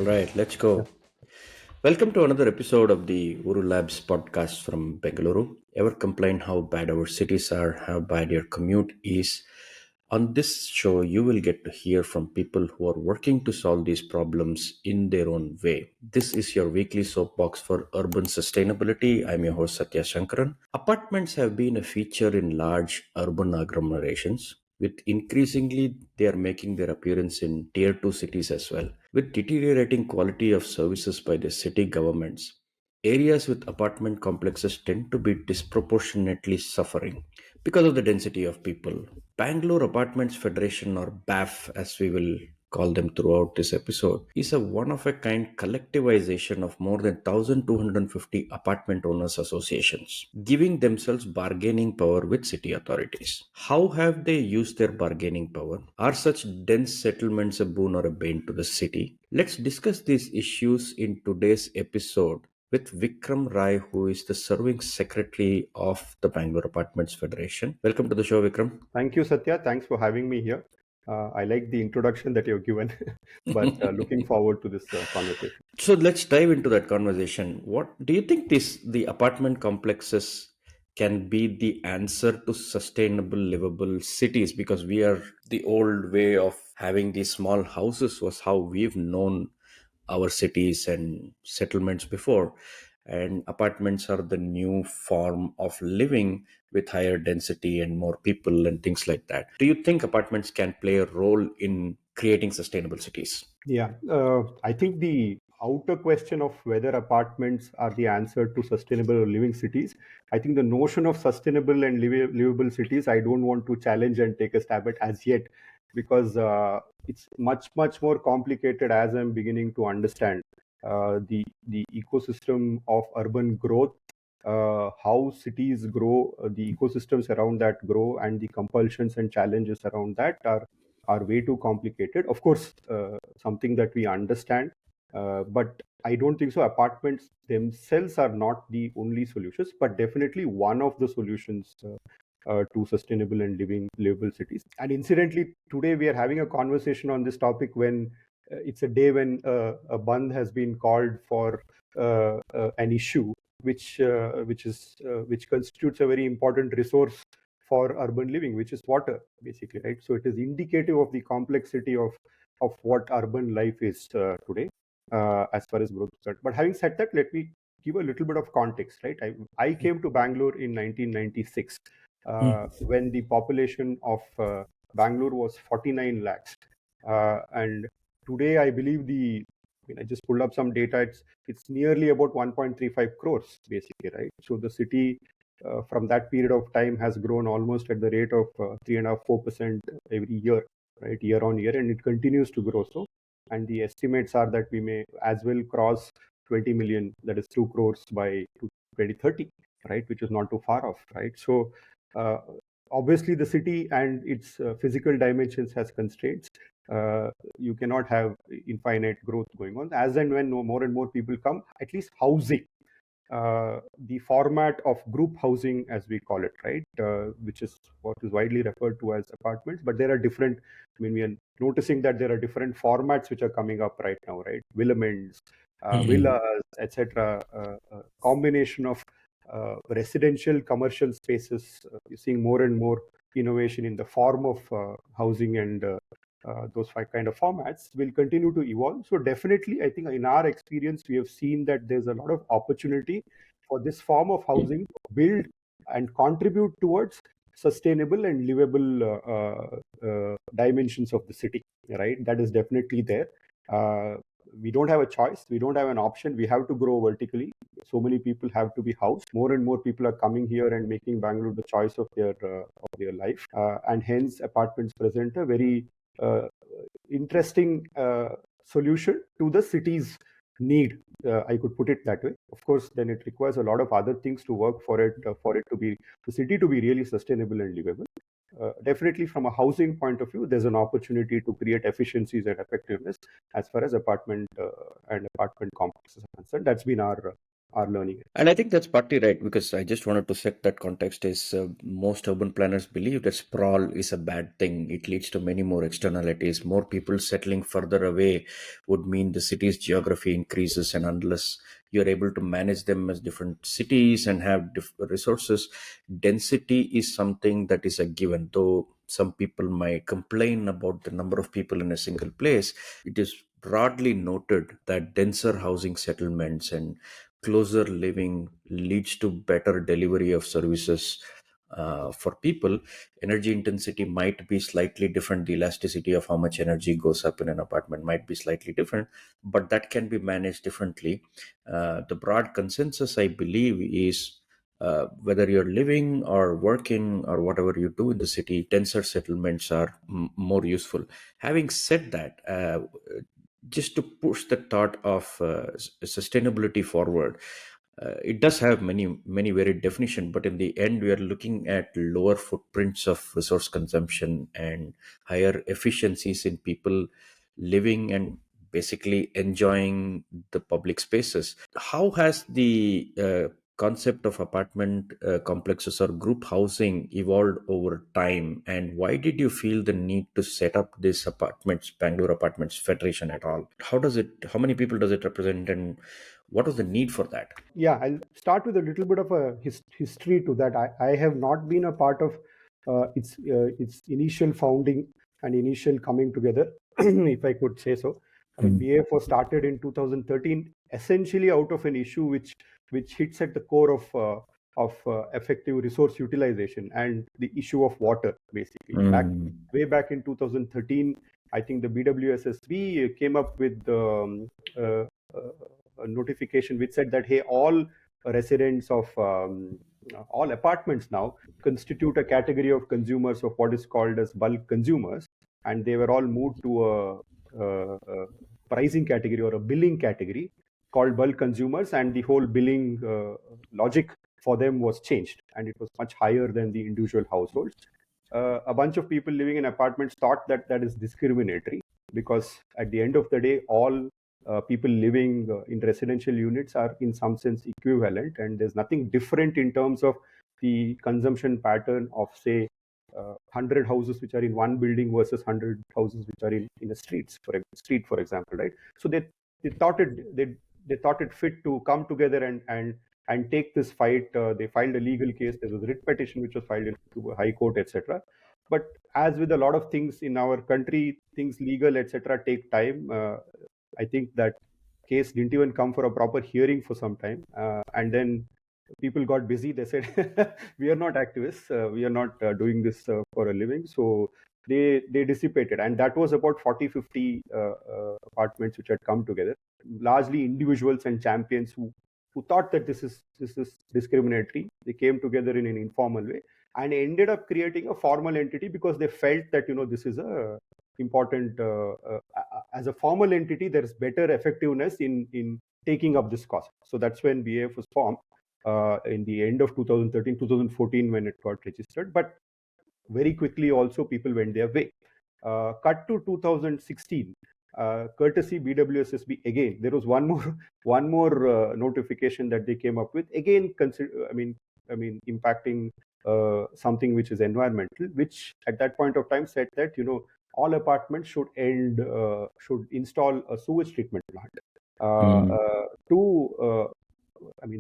All right, let's Yeah. go. Welcome to another episode of the OoruLabs podcast from Bangalore. Ever complain how bad our cities are, how bad your commute is? On this show, you will get to hear from people who are working to solve these problems in their own way. This is your weekly soapbox for urban sustainability. I'm your host, Sathya Sankaran. Apartments have been a feature in large urban agglomerations. With increasingly, they are making their appearance in tier 2 cities as well. With deteriorating quality of services by the city governments, areas with apartment complexes tend to be disproportionately suffering because of the density of people. Bangalore Apartments Federation, or BAF as we will call them throughout this episode, is a one of a kind collectivization of more than 1250 apartment owners associations, giving themselves bargaining power with city authorities. How have they used their bargaining power? Are such dense settlements a boon or a bane to the city? Let's discuss these issues in today's episode with Vikram Rai, who is the serving secretary of the Bangalore Apartments Federation. Welcome to the show, Vikram. Thank you, Satya. Thanks for having me here. I like the introduction that you've given, but looking forward to this conversation. So let's dive into that conversation. What do you think the apartment complexes can be the answer to sustainable livable cities? Because we are the old way of having these small houses was how we've known our cities and settlements before, and apartments are the new form of living with higher density and more people and things like that. Do you think apartments can play a role in creating sustainable cities? Yeah, I think the outer question of whether apartments are the answer to sustainable or living cities, I think the notion of sustainable and livable cities, I don't want to challenge and take a stab at as yet, because it's much more complicated as I'm beginning to understand the ecosystem of urban growth, how cities grow, the ecosystems around that grow, and the compulsions and challenges around that are way too complicated. Of course, something that we understand, but I don't think so. Apartments themselves are not the only solutions, but definitely one of the solutions to sustainable and livable cities. And incidentally, today we are having a conversation on this topic when it's a day when a band has been called for an issue which constitutes a very important resource for urban living, which is water, basically, right? So it is indicative of the complexity of what urban life is today, as far as growth is concerned. But having said that, let me give a little bit of context, right? I came to Bangalore in 1996 when the population of Bangalore was 49 lakhs, and today I believe I just pulled up some data. It's nearly about 1.35 crores, basically, right? So the city from that period of time has grown almost at the rate of 3.5-4% every year, right, year on year, and it continues to grow. So, and the estimates are that we may as well cross 20 million, that is 2 crores by 2030, right, which is not too far off, right? So, uh, obviously, the city and its physical dimensions has constraints. You cannot have infinite growth going on. As and when more and more people come, at least housing, the format of group housing, as we call it, right, which is what is widely referred to as apartments. But there are different, I mean, we are noticing that there are different formats which are coming up right now, right? Villaments, Mhm. villas, etc. Combination of residential, commercial spaces. You're seeing more and more innovation in the form of housing, and those kind of formats will continue to evolve. So definitely, I think in our experience, we have seen that there's a lot of opportunity for this form of housing to build and contribute towards sustainable and livable dimensions of the city, right? That is definitely there. We don't have a choice. We don't have an option. We have to grow vertically. So many people have to be housed. More and more people are coming here and making Bangalore the choice of their life, and hence apartments present a very uh, interesting solution to the city's need. I could put it that way. Of course, then it requires a lot of other things to work for it to be the city to be really sustainable and livable. Definitely, from a housing point of view, there's an opportunity to create efficiencies and effectiveness as far as apartment and apartment complexes are concerned. That's been our learning it. And I think that's partly right, because I just wanted to set that context is most urban planners believe that sprawl is a bad thing. It leads to many more externalities. More people settling further away would mean the city's geography increases, and unless you're able to manage them as different cities and have resources, density is something that is a given. Though some people might complain about the number of people in a single place, it is broadly noted that denser housing settlements and closer living leads to better delivery of services for people. Energy intensity might be slightly different. The elasticity of how much energy goes up in an apartment might be slightly different, but that can be managed differently. The broad consensus, I believe, is whether you're living or working or whatever you do in the city, denser settlements are more useful. Having said that, just to push the thought of sustainability forward, it does have many varied definition, but in the end we are looking at lower footprints of resource consumption and higher efficiencies in people living and basically enjoying the public spaces. How has the concept of apartment complexes or group housing evolved over time, and why did you feel the need to set up this apartments Bangalore Apartments Federation at all? How many people does it represent, and what was the need for that? Yeah, I'll start with a little bit of a history to that. I have not been a part of its initial founding and initial coming together, if I could say so. I mean, BAF was started in 2013, essentially out of an issue which hits at the core of effective resource utilization and the issue of water. Basically, Mm. way back in 2013, I think the BWSSB came up with uh, a notification which said that, hey, all residents of all apartments now constitute a category of consumers of what is called as bulk consumers, and they were all moved to a pricing category or a billing category called bulk consumers, and the whole billing logic for them was changed, and it was much higher than the individual households. A bunch of people living in apartments thought that that is discriminatory, because at the end of the day, all people living in residential units are in some sense equivalent, and there's nothing different in terms of the consumption pattern of, say, 100 houses which are in one building versus 100 houses which are in a street, for example, right? So they thought they thought it fit to come together and take this fight. They filed a legal case. There was a writ petition which was filed in High Court, etc. But as with a lot of things in our country, things legal, etc., take time. I think that case didn't even come for a proper hearing for some time, and then people got busy. They said, "We are not activists. We are not doing this for a living." So they dissipated, and that was about 40, 50 apartments which had come together, largely individuals and champions who thought that this is discriminatory. They came together in an informal way and ended up creating a formal entity because they felt that this is a important as a formal entity. There is better effectiveness in taking up this cost. So that's when BAF was formed in the end of 2013, 2014 when it got registered. But very quickly also people went their way. Cut to 2016, courtesy BWSSB again, there was one more notification that they came up with again. Impacting something which is environmental, which at that point of time said that all apartments should install a sewage treatment plant. Mm.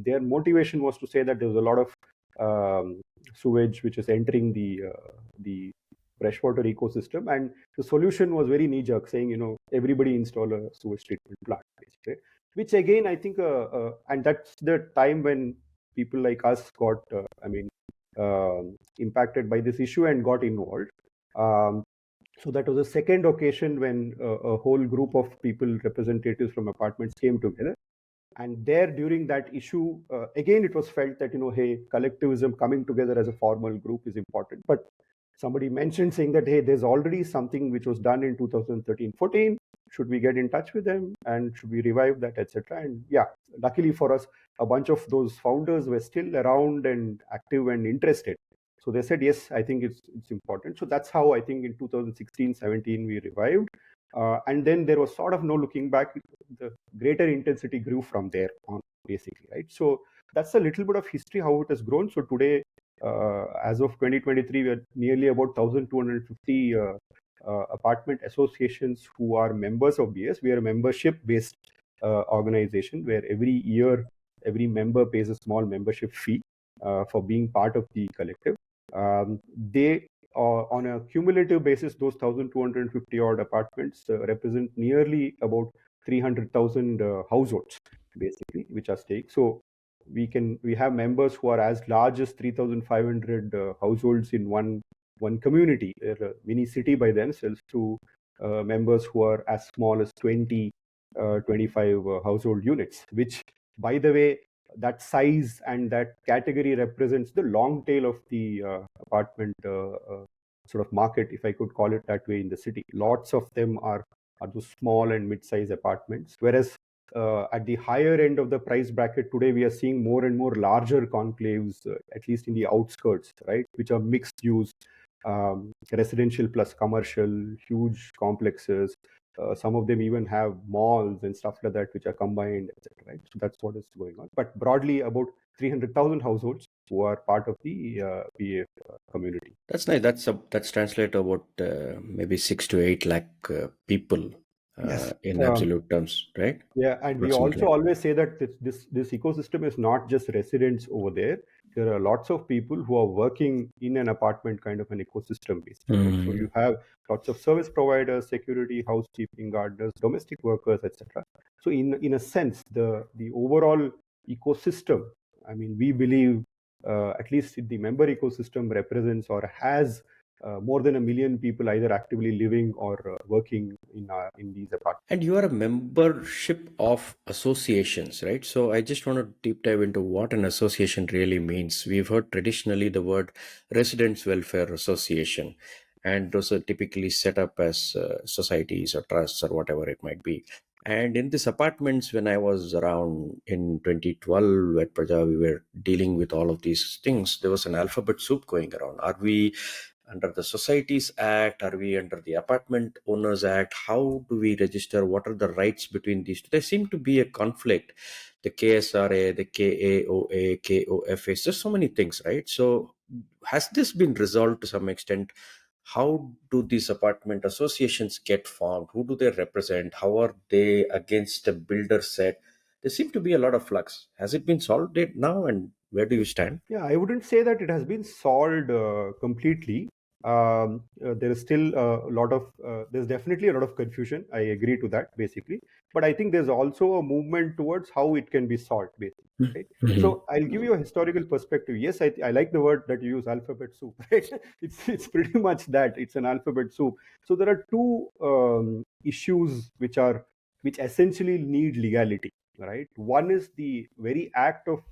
Their motivation was to say that there was a lot of sewage which is entering the freshwater ecosystem, and the solution was very knee-jerk, saying everybody install a sewage treatment plant, basically. Which again, I think, and that's the time when people like us got, impacted by this issue and got involved. So that was the second occasion when a whole group of people, representatives from apartments, came together. And there, during that issue, again, it was felt that, hey, collectivism, coming together as a formal group is important. But somebody mentioned saying that, hey, there's already something which was done in 2013-14. Should we get in touch with them and should we revive that, etc.? And yeah, luckily for us, a bunch of those founders were still around and active and interested. So they said, yes, I think it's important. So that's how I think in 2016-17 we revived. And then there was sort of no looking back. The greater intensity grew from there on, basically, right? So that's a little bit of history how it has grown. So today, as of 2023, we are nearly about 1,250 apartment associations who are members of BS. We are a membership-based organization where every year every member pays a small membership fee for being part of the collective. They on a cumulative basis, those 1,250 odd apartments represent nearly about 300,000 households, basically, which are staying. So we have members who are as large as 3,500 households in one community. They're a mini city by themselves, to members who are as small as 20, 25 household units, which, by the way, that size and that category represents the long tail of the apartment sort of market, if I could call it that way, in the city. Lots of them are those small and mid-sized apartments, whereas at the higher end of the price bracket today, we are seeing more and more larger conclaves, at least in the outskirts, right, which are mixed use, residential plus commercial, huge complexes. Some of them even have malls and stuff like that, which are combined, etc. Right? So that's what is going on. But broadly, about 300,000 households who are part of the PF community. That's nice. That's translate about maybe 6 to 8 lakh people Yes. in absolute terms, right? Yeah, and we also Approximately. always say that this ecosystem is not just residents over there. There are lots of people who are working in an apartment kind of an ecosystem, basically, right? So Mm. you have lots of service providers, security, housekeeping, gardeners, domestic workers, etc. So in a sense, the overall ecosystem, I mean, we believe at least the member ecosystem represents or has more than 1 million people either actively living or working in these apartments. And you are a membership of associations, right? So I just want to deep dive into what an association really means. We've heard traditionally the word Residents Welfare Association, and those are typically set up as societies or trusts or whatever it might be. And in these apartments, when I was around in 2012 at Praja, we were dealing with all of these things. There was an alphabet soup going around. Are we under the Societies Act? Are we under the Apartment Owners Act? How do we register? What are the rights between these two? There seem to be a conflict. The KSRA, the KAOA, KOFA, just so many things, right? So, has this been resolved to some extent? How do these apartment associations get formed? Who do they represent? How are they against the builder set? There seem to be a lot of flux. Has it been solved yet now, and where do you stand? Yeah, I wouldn't say that it has been solved completely. There is still a lot of, there's definitely a lot of confusion. I agree to that, basically. But I think there's also a movement towards how it can be solved, basically. Right? Mhm. So I'll give you a historical perspective. Yes, I like the word that you use, alphabet soup. Right? It's pretty much that. It's an alphabet soup. So there are two issues which essentially need legality. Right? One is the very act of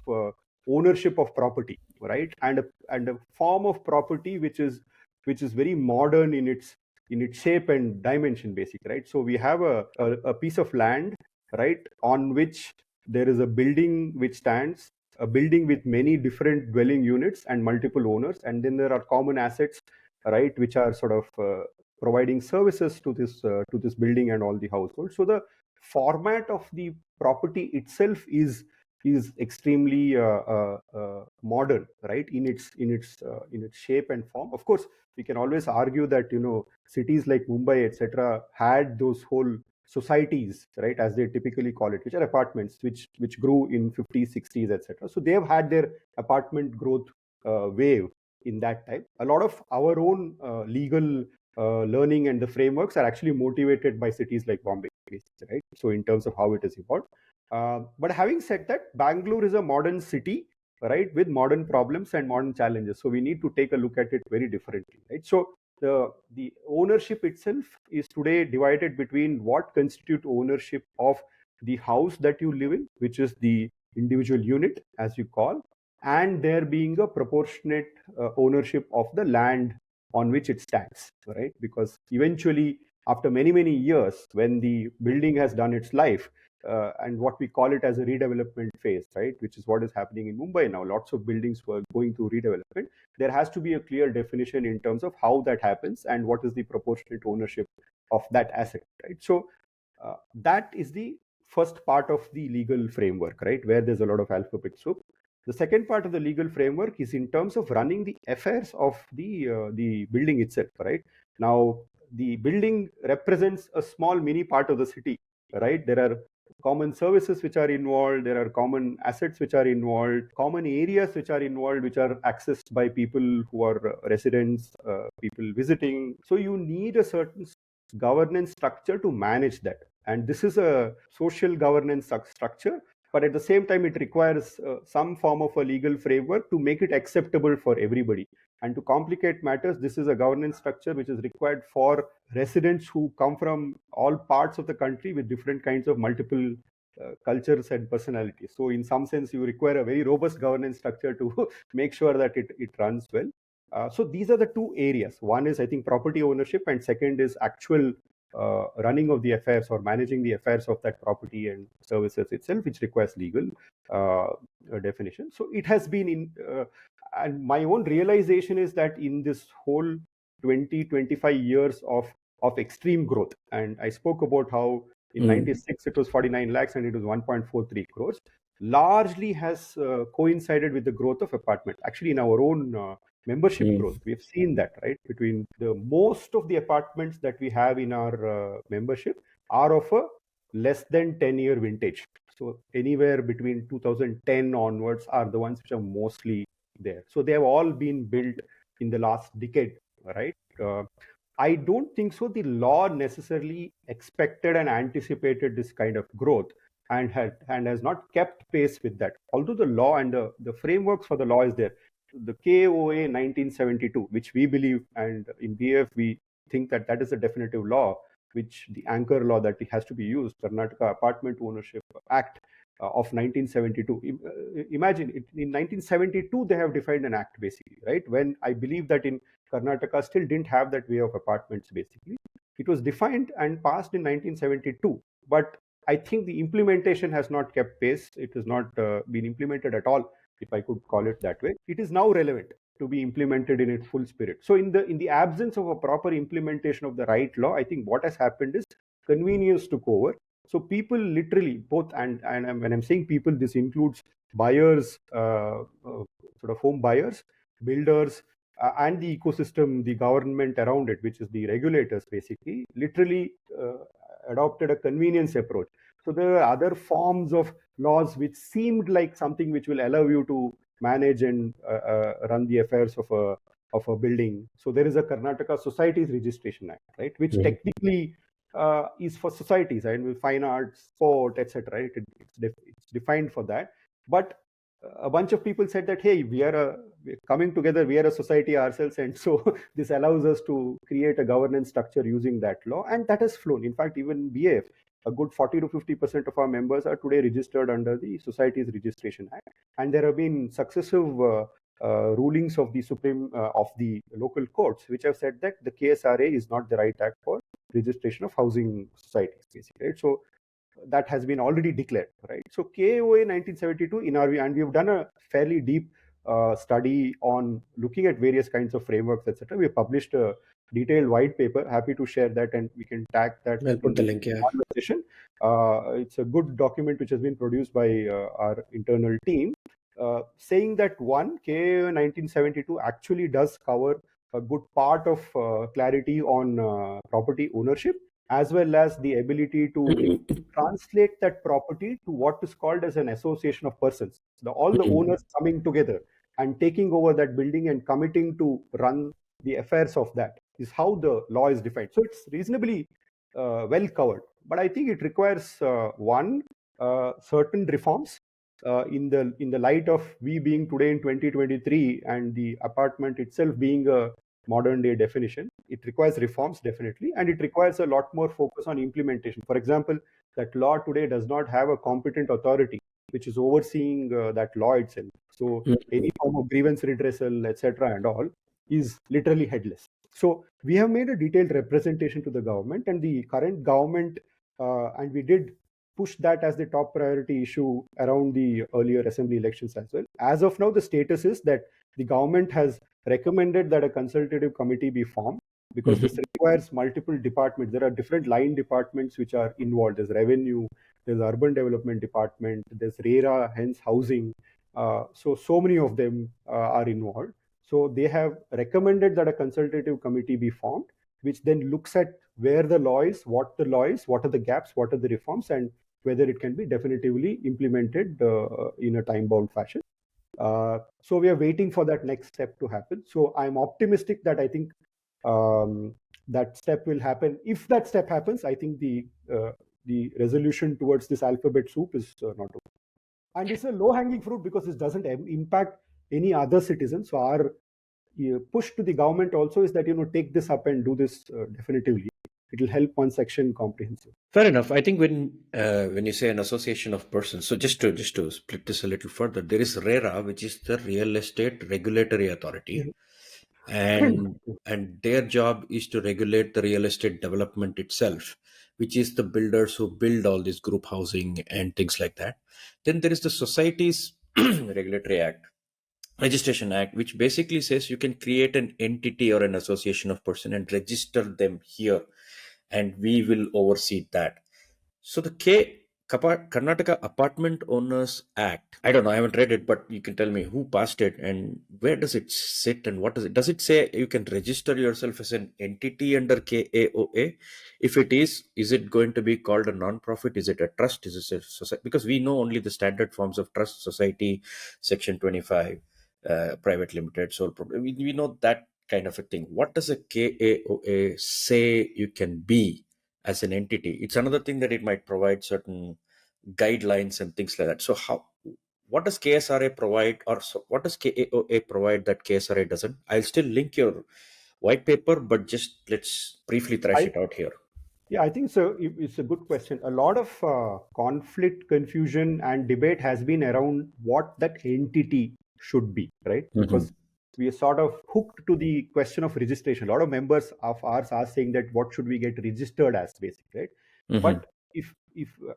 ownership of property, right, and a form of property which is very modern in its shape and dimension, basically, right? So we have a piece of land, right, on which there is a building which stands, a building with many different dwelling units and multiple owners, and then there are common assets, right, which are sort of providing services to this building and all the households. So the format of the property itself is extremely modern, right, in its shape and form. Of course, we can always argue that cities like Mumbai, etc., had those whole societies, right, as they typically call it, which are apartments, which grew in 50s, 60s, etc. So they have had their apartment growth wave in that time. A lot of our own legal learning and the frameworks are actually motivated by cities like Bombay, right? So in terms of how it has evolved. But having said that, Bangalore is a modern city, right, with modern problems and modern challenges. So we need to take a look at it very differently, right? So the ownership itself is today divided between what constitute ownership of the house that you live in, which is the individual unit, as you call, and there being a proportionate ownership of the land on which it stands, right? Because eventually, after many years, when the building has done its life, and what we call it as a redevelopment phase, right, which is what is happening in Mumbai now. Lots of buildings were going through redevelopment. There has to be a clear definition in terms of how that happens and what is the proportionate ownership of that asset, right? So that is the first part of the legal framework, right, where there's a lot of alphabet soup. The second part of the legal framework is in terms of running the affairs of the building itself, right? Now, the building represents a small mini part of the city, right? There are common services which are involved, there are common assets which are involved, common areas which are involved, which are accessed by people who are residents, people visiting. So you need a certain governance structure to manage that. And this is a social governance structure, but at the same time, it requires some form of a legal framework to make it acceptable for everybody. And to complicate matters, this is a governance structure which is required for residents who come from all parts of the country with different kinds of multiple cultures and personalities. So in some sense, you require a very robust governance structure to make sure that it runs well. So these are the two areas. One is, I think, property ownership, and second is actual running of the affairs or managing the affairs of that property and services itself, which requires legal definition. So it has been and my own realization is that in this whole 25 years of extreme growth, and I spoke about how in 96 it was 49 lakhs and it was 1.43 crores, largely has coincided with the growth of apartment. Actually, in our own membership growth, we've seen that, right? Between the most of the apartments that we have in our membership are of a less than 10-year vintage. So anywhere between 2010 onwards are the ones which are mostly there. So they have all been built in the last decade, right? I don't think so. The law necessarily expected and anticipated this kind of growth and has not kept pace with that. Although the law and the frameworks for the law is there. The KOA 1972, which we believe, and in BF we think that that is a definitive law, which the anchor law that has to be used, Karnataka Apartment Ownership Act of 1972. Imagine it, in 1972 they have defined an act basically, right? When I believe that in Karnataka still didn't have that way of apartments basically. It was defined and passed in 1972, but I think the implementation has not kept pace. It has not been implemented at all, if I could call it that way. It is now relevant to be implemented in its full spirit. So in the absence of a proper implementation of the right law, I think what has happened is convenience took over. So people literally both, and when I'm saying people, this includes buyers, sort of home buyers, builders, and the ecosystem, the government around it, which is the regulators, basically, literally adopted a convenience approach. So there are other forms of laws which seemed like something which will allow you to manage and run the affairs of a building. So there is a Karnataka Societies Registration Act, right, which technically is for societies, right, with fine arts, sport, etc. Right? It's defined for that, but a bunch of people said that, hey, we're coming together, we are a society ourselves, and so this allows us to create a governance structure using that law, and that has flown. In fact, even BAF, a good 40 to 50% of our members are today registered under the Societies Registration Act, and there have been successive rulings of the Supreme of the local courts which have said that the KSRA is not the right act for registration of housing societies, basically. Right? So that has been already declared, right? So KOA 1972 in our view, and we've done a fairly deep study on looking at various kinds of frameworks, etc. We have published a detailed white paper. Happy to share that, and we can tag that I'll in put the the link here. conversation. It's a good document which has been produced by our internal team, saying that one, KOA 1972 actually does cover a good part of clarity on property ownership, as well as the ability to translate that property to what is called as an association of persons. All the owners coming together and taking over that building and committing to run the affairs of that is how the law is defined. So it's reasonably well covered. But I think it requires one, certain reforms in the light of we being today in 2023 and the apartment itself being a modern day definition. It requires reforms, definitely, and it requires a lot more focus on implementation. For example, that law today does not have a competent authority which is overseeing that law itself. So any form of grievance redressal, etc., and all is literally headless. So we have made a detailed representation to the government, and the current government, and we did push that as the top priority issue around the earlier assembly elections as well. As of now, the status is that the government has recommended that a consultative committee be formed because this Mhm. requires multiple departments. There are different line departments which are involved. There's revenue, there's urban development department, there's RERA, hence housing. So many of them are involved. So they have recommended that a consultative committee be formed, which then looks at where the law is, what the law is, what are the gaps, what are the reforms, and whether it can be definitively implemented in a time-bound fashion. So we are waiting for that next step to happen. So I'm optimistic that I think that step will happen. If that step happens, I think the resolution towards this alphabet soup is not over. And it's a low-hanging fruit because this doesn't impact any other citizen. So our push to the government also is that take this up and do this definitively. It will help one section comprehensive. Fair enough. I think when you say an association of persons, so just to split this a little further, there is RERA, which is the Real Estate Regulatory Authority, and their job is to regulate the real estate development itself, which is the builders who build all this group housing and things like that. Then there is the Societies Regulatory Act, Registration Act, which basically says you can create an entity or an association of person and register them here, and we will oversee that. So the Karnataka Apartment Owners Act, I don't know, I haven't read it, but you can tell me who passed it and where does it sit and what does it? Does it say you can register yourself as an entity under KAOA? If it is it going to be called a non-profit? Is it a trust? Is it a society? Because we know only the standard forms of trust, society, Section 25, private limited, sole proprietor. We know that kind of a thing. What does a KAOA say you can be as an entity? It's another thing that it might provide certain guidelines and things like that. So what does KSRA provide, or what does KAOA provide that KSRA doesn't? I'll still link your white paper, but just let's briefly thrash I it out here. Yeah, I think so. It's a good question. A lot of conflict, confusion, and debate has been around what that entity should be, right? Mm-hmm. Because we are sort of hooked to the question of registration. A lot of members of ours are saying that what should we get registered as, basically, right? Mm-hmm. But if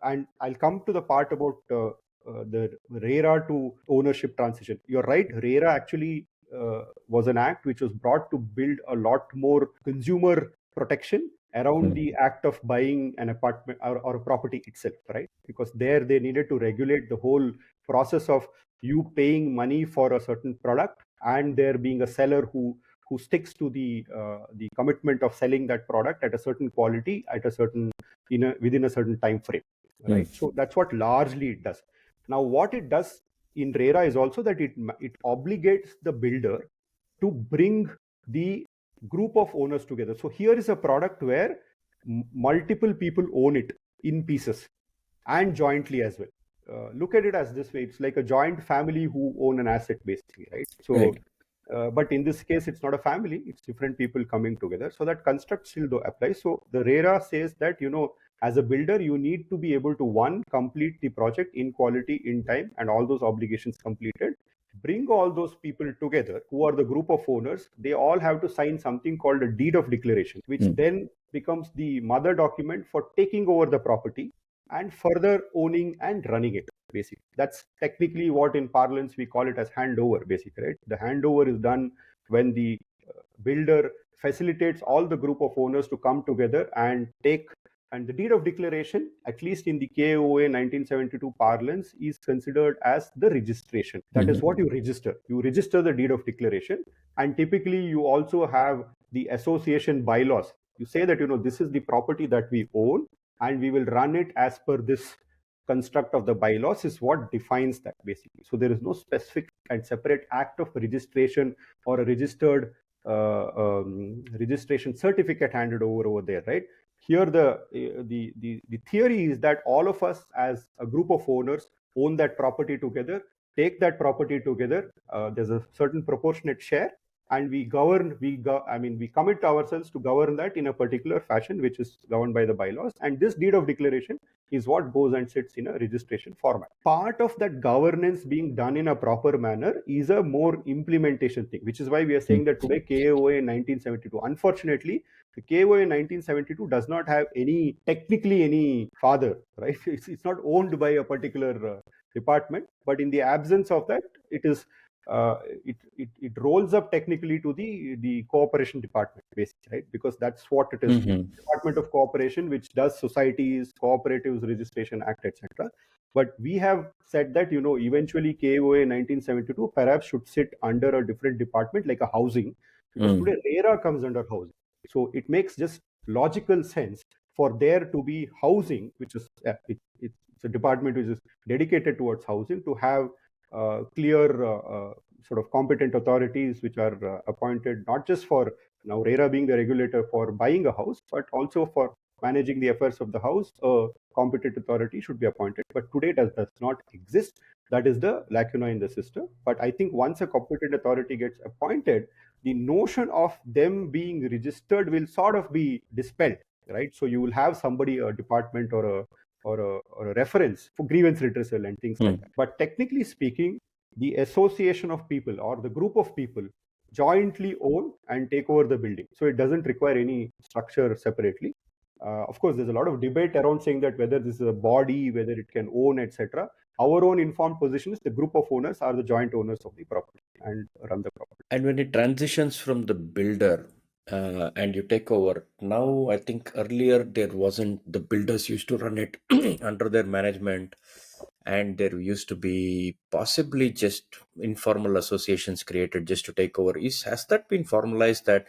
and I'll come to the part about the RERA to ownership transition. You're right. RERA actually was an act which was brought to build a lot more consumer protection around the act of buying an apartment or a property itself, right? Because there they needed to regulate the whole process of you paying money for a certain product and there being a seller who sticks to the commitment of selling that product at a certain quality at a certain within a certain time frame, right? So that's what largely it does. Now, what it does in RERA is also that it obligates the builder to bring the group of owners together. So here is a product where multiple people own it in pieces and jointly as well. Look at it as this way: it's like a joint family who own an asset, basically, right? So, Right. but in this case, it's not a family; it's different people coming together. So that construct still though applies. So the RERA says that as a builder, you need to be able to one complete the project in quality, in time, and all those obligations completed. Bring all those people together who are the group of owners. They all have to sign something called a deed of declaration, which then becomes the mother document for taking over the property and further owning and running it, basically. That's technically what in parlance we call it as handover, basically, right? The handover is done when the builder facilitates all the group of owners to come together and take. And the deed of declaration, at least in the KOA 1972 parlance, is considered as the registration. That is what you register. You register the deed of declaration, and typically you also have the association bylaws. You say that this is the property that we own, and we will run it as per this construct of the bylaws is what defines that, basically. So there is no specific and separate act of registration or a registered registration certificate handed over there, right? Here the theory is that all of us as a group of owners own that property together, take that property together. There's a certain proportionate share, and we commit ourselves to govern that in a particular fashion, which is governed by the bylaws. And this deed of declaration is what goes and sits in a registration format. Part of that governance being done in a proper manner is a more implementation thing, which is why we are saying that today KOA 1972. Unfortunately, the KOA 1972 does not have technically any father, right? It's not owned by a particular department, but in the absence of that, it is it rolls up technically to the cooperation department, basically, right? Because that's what it is. Mm-hmm. Department of Cooperation, which does societies, cooperatives, registration act, etc. But we have said that eventually KOA 1972 perhaps should sit under a different department like a housing, because Mm. today RERA comes under housing. So it makes just logical sense for there to be housing, which is it's a department which is dedicated towards housing, to have clear sort of competent authorities which are appointed not just for now RERA being the regulator for buying a house, but also for managing the affairs of the house. A competent authority should be appointed. But today does not exist. That is the lacuna in the system. But I think once a competent authority gets appointed, the notion of them being registered will sort of be dispelled, right? So you will have somebody, a department or a reference for grievance redressal and things like Mm. that. But technically speaking, the association of people or the group of people jointly own and take over the building. So it doesn't require any structure separately. Of course, there's a lot of debate around saying that whether this is a body, whether it can own, etc. Our own informed position is the group of owners are the joint owners of the property and run the property. And when it transitions from the builder and you take over, now I think earlier there wasn't, the builders used to run it under their management, and there used to be possibly just informal associations created just to take over. Has that been formalized that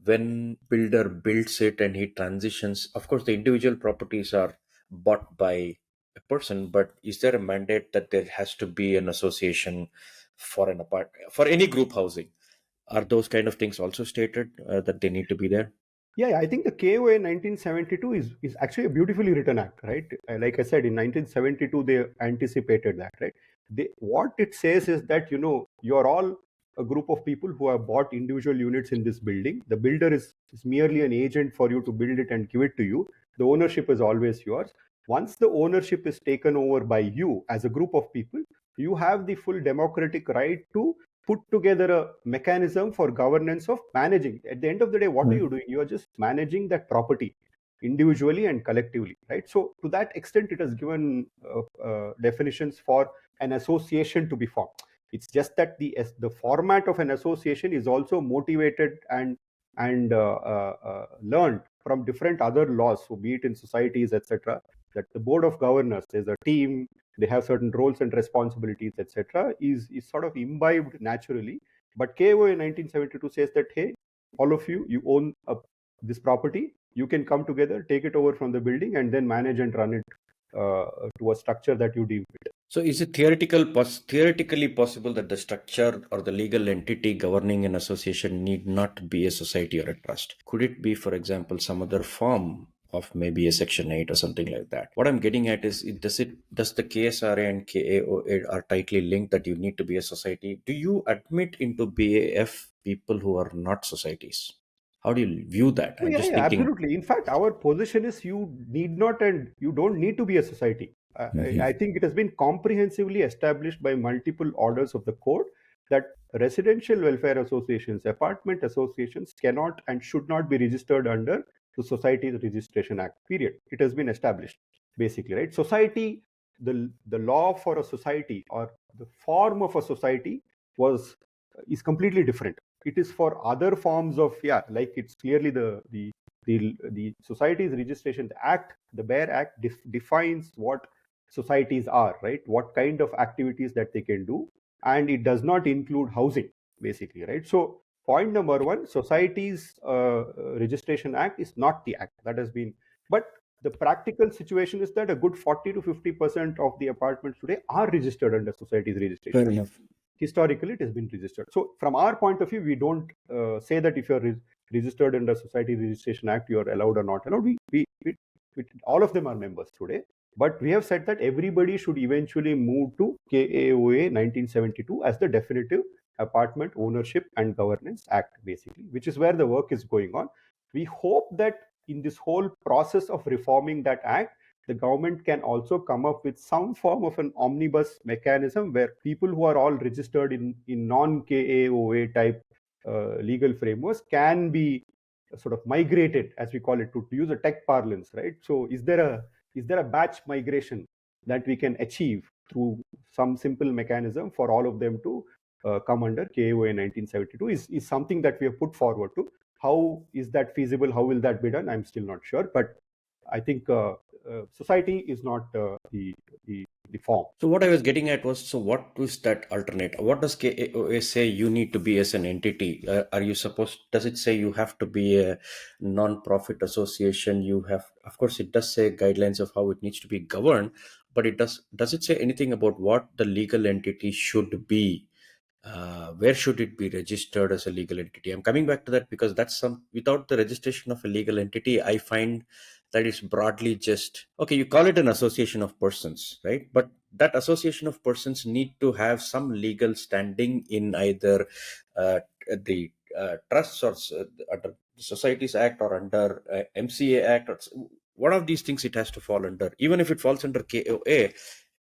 when builder builds it and he transitions, of course the individual properties are bought by a person, but is there a mandate that there has to be an association for an apart for any group housing? Are those kind of things also stated that they need to be there? Yeah, I think the KOA 1972 is actually a beautifully written act, right? Like I said, in 1972 they anticipated that, right? What it says is that you're all a group of people who have bought individual units in this building. The builder is merely an agent for you to build it and give it to you. The ownership is always yours. Once the ownership is taken over by you as a group of people, you have the full democratic right to put together a mechanism for governance of managing. At the end of the day, what are Mm. you doing? You are just managing that property individually and collectively, right? So to that extent, it has given definitions for an association to be formed. It's just that the format of an association is also motivated and learned from different other laws, so be it in societies, etc. That the board of governors, there's a team, they have certain roles and responsibilities, etc., is sort of imbibed naturally. But KOA 1972 says that, hey, all of you own this property, you can come together, take it over from the building, and then manage and run it to a structure that you deem fit. So is it theoretically possible that the structure or the legal entity governing an association need not be a society or a trust? Could it be, for example, some other form of maybe a Section 8 or something like that? What I'm getting at is, does the KSRA and KAOA are tightly linked that you need to be a society? Do you admit into BAF people who are not societies? How do you view that? Oh, I'm yeah, just yeah, thinking. absolutely. In fact, our position is you need not and you don't need to be a society. I Mhm. think it has been comprehensively established by multiple orders of the court that residential welfare associations, apartment associations cannot and should not be registered under the Societies Registration Act, period. It has been established, basically, right? Society, the law for a society or the form of a society was is completely different. It is for other forms of, yeah, like it's clearly the Societies Registration Act, the bare act defines what societies are, right? What kind of activities that they can do, and it does not include housing, basically, right? So point number one, Societies Registration Act is not the act that has been. But the practical situation is that a good 40 to 50% of the apartments today are registered under Societies Registration Fair Act. enough. Historically it has been registered. So from our point of view, we don't say that if you're registered under Society Registration Act, you're allowed or not allowed. All of them are members today, but we have said that everybody should eventually move to KAOA 1972 as the definitive apartment ownership and governance act, basically, which is where the work is going on. We hope that in this whole process of reforming that act, the government can also come up with some form of an omnibus mechanism where people who are all registered in non-KAOA type legal frameworks can be sort of migrated, as we call it, to use a tech parlance, right? So is there a batch migration that we can achieve through some simple mechanism for all of them to come under KOA 1972 is something that we have put forward to. How is that feasible? How will that be done? I'm still not sure, but I think society is not the form. So what I was getting at was, so what is that alternate? What does KAOA say you need to be as an entity? Are you supposed, does it say you have to be a non-profit association? You have, of course, it does say guidelines of how it needs to be governed, but does it say anything about what the legal entity should be? Where should it be registered as a legal entity? I'm coming back to that because that's some, without the registration of a legal entity, I find that it's broadly just, okay, you call it an association of persons, right? But that association of persons need to have some legal standing in either the trusts or under the Societies Act or under MCA Act, or one of these things it has to fall under. Even if it falls under KOA,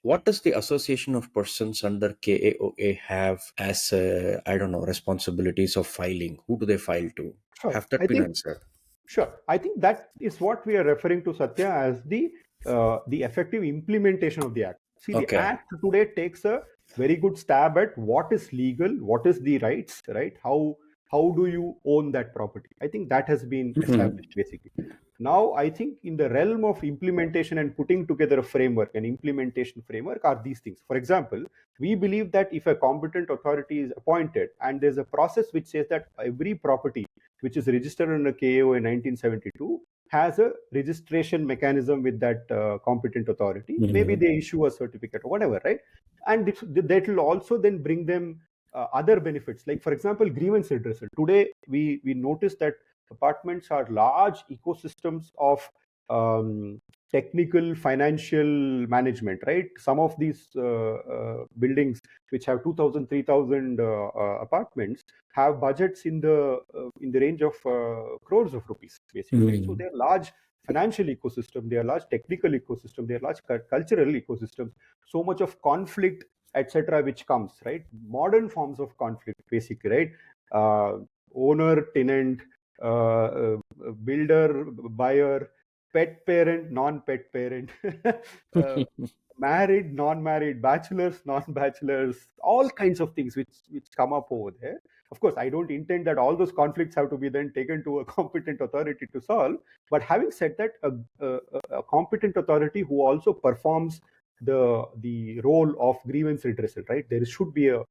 what does the association of persons under KAOA have as, I don't know, responsibilities of filing? Who do they file to? Sure. Have that I been think answered? Sure. I think that is what we are referring to, Satya, as the effective implementation of the act. See, the Okay. act today takes a very good stab at what is legal, what is the rights, right? How do you own that property? I think that has been Mhm. established basically. Now, I think in the realm of implementation and putting together a framework, an implementation framework are these things. For example, we believe that if a competent authority is appointed and there's a process which says that every property which is registered under KO in 1972, has a registration mechanism with that competent authority. Maybe Mhm. they issue a certificate or whatever, right? And that will also then bring them other benefits, like for example, grievance redressal. Today, we notice that apartments are large ecosystems of um, technical financial management, right? Some of these buildings which have 2000, 3000 apartments have budgets in the range of crores of rupees, basically, right? So Mhm. they're large financial ecosystem, they are large technical ecosystem, they are large cultural ecosystems. So much of conflict, etc., which comes, right? Modern forms of conflict, basically, right? Owner, tenant, builder, buyer, pet parent, non-pet parent, uh, married, non-married, bachelors, non-bachelors, all kinds of things which come up over there. Of course, I don't intend that all those conflicts have to be then taken to a competent authority to solve. But having said that, a competent authority who also performs the role of grievance redressal, right? There should be a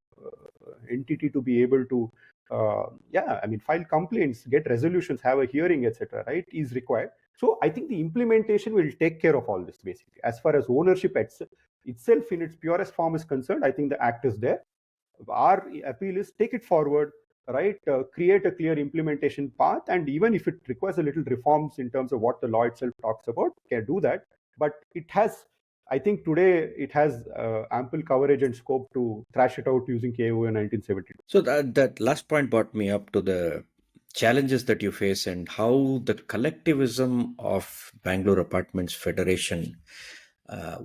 entity to be able to, file complaints, get resolutions, have a hearing, etc. Right? Is required. So I think the implementation will take care of all this basically. As far as ownership itself in its purest form is concerned, I think the act is there. Our appeal is take it forward, right? Create a clear implementation path, and even if it requires a little reforms in terms of what the law itself talks about, can do that. But it has, I think today it has ample coverage and scope to thrash it out using KOA 1972. So that last point brought me up to the challenges that you face and how the collectivism of Bangalore Apartments Federation.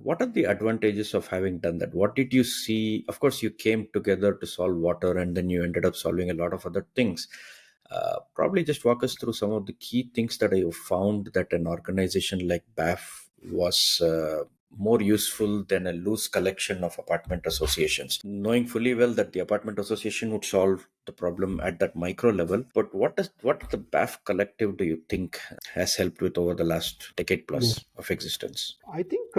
What are the advantages of having done that? What did you see? Of course, you came together to solve water, and then you ended up solving a lot of other things. Probably just walk us through some of the key things that you found that an organization like BAF was more useful than a loose collection of apartment associations, knowing fully well that the apartment association would solve the problem at that micro level. But what the BAF collective do you think has helped with over the last decade plus of existence? I think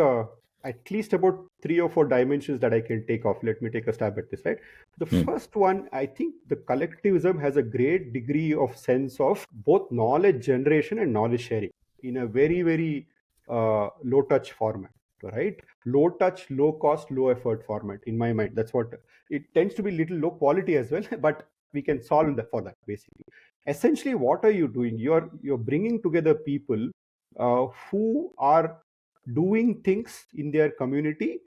at least about three or four dimensions that I can take off. Let me take a stab at this, right? The Hmm. first one, I think the collectivism has a great degree of sense of both knowledge generation and knowledge sharing in a very, very low touch format, right? Low touch, low cost, low effort format in my mind. That's what it tends to be, little low quality as well, but we can solve that for that basically. Essentially, what are you doing? You're bringing together people who are doing things in their community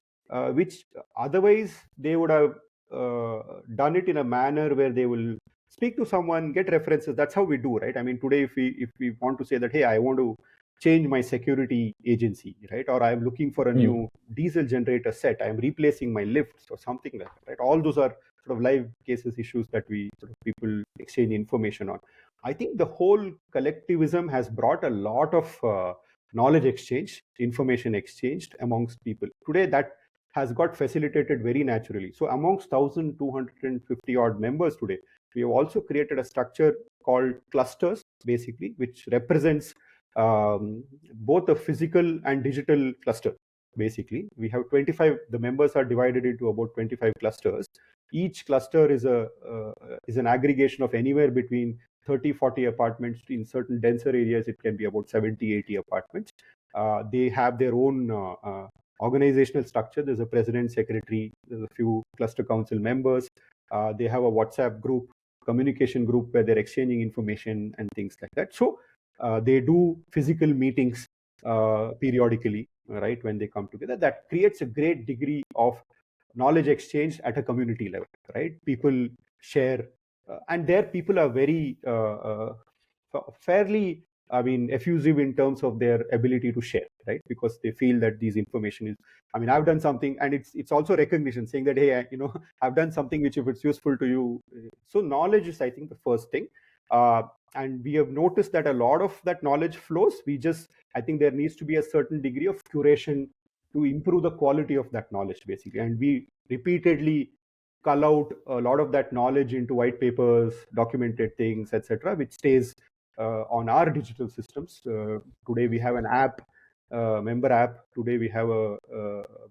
which otherwise they would have done it in a manner where they will speak to someone, get references. That's how we do, right? I mean, today if we want to say that, hey, I want to change my security agency, right? Or I'm looking for a Hmm. new diesel generator set, I'm replacing my lifts or something like that, right? All those are sort of live cases, issues that we sort of people exchange information on. I think the whole collectivism has brought a lot of knowledge exchange, information exchanged amongst people. Today, that has got facilitated very naturally. So amongst 1,250 odd members today, we have also created a structure called clusters, basically, which represents both a physical and digital cluster. Basically, we have 25. The members are divided into about 25 clusters. Each cluster is an aggregation of anywhere between 30-40 apartments. In certain denser areas, it can be about 70-80 apartments. They have their own organizational structure. There's a president, secretary, there's a few cluster council members. They have a WhatsApp group, communication group, where they're exchanging information and things like that. So they do physical meetings periodically, right, when they come together. That creates a great degree of knowledge exchange at a community level, right? People share, and there people are very fairly, I mean, effusive in terms of their ability to share, right? Because they feel that these information is, I mean, I've done something, and it's also recognition, saying that, hey, I've done something which, if it's useful to you, so knowledge is, I think, the first thing. And we have noticed that a lot of that knowledge flows. I think there needs to be a certain degree of curation to improve the quality of that knowledge, basically. And we repeatedly cull out a lot of that knowledge into white papers, documented things, etc., which stays on our digital systems. Today we have an app, member app. Today we have a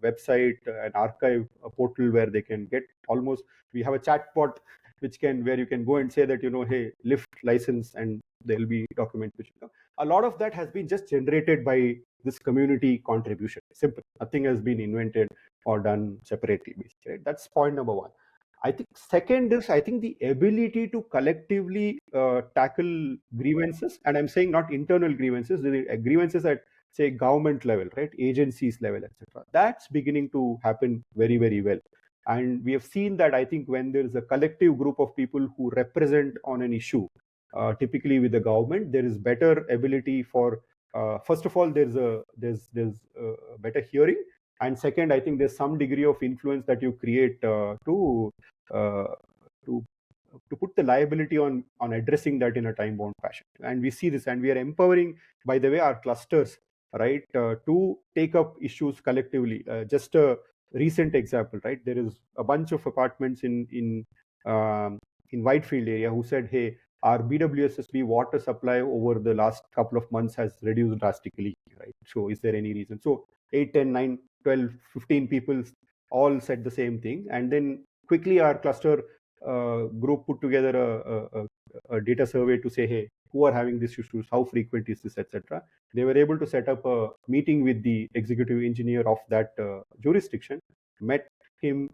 website, an archive, a portal where they can get almost. We have a chatbot where you can go and say that, hey, lift license, and there'll be documentation. A lot of that has been just generated by this community contribution. Simple. Nothing has been invented or done separately, basically. Right? That's point number one. I think second is, I think, the ability to collectively tackle grievances, and I'm saying not internal grievances, the grievances at, say, government level, right, agencies level, etc. That's beginning to happen very, very well. And we have seen that, I think, when there is a collective group of people who represent on an issue, typically with the government, there is better ability for, first of all, there's better hearing, and second, I think there's some degree of influence that you create uh, to to put the liability on addressing that in a time bound fashion. And we see this, and we are empowering, by the way, our clusters, right, to take up issues collectively. Just a recent example, right? There is a bunch of apartments in Whitefield area who said, hey, our BWSSB water supply over the last couple of months has reduced drastically, right? So is there any reason? So 8, 10, 9, 12, 15 people all said the same thing. And then quickly our cluster group put together a data survey to say, hey, who are having these issues, how frequent is this, etc. They were able to set up a meeting with the executive engineer of that jurisdiction, met him,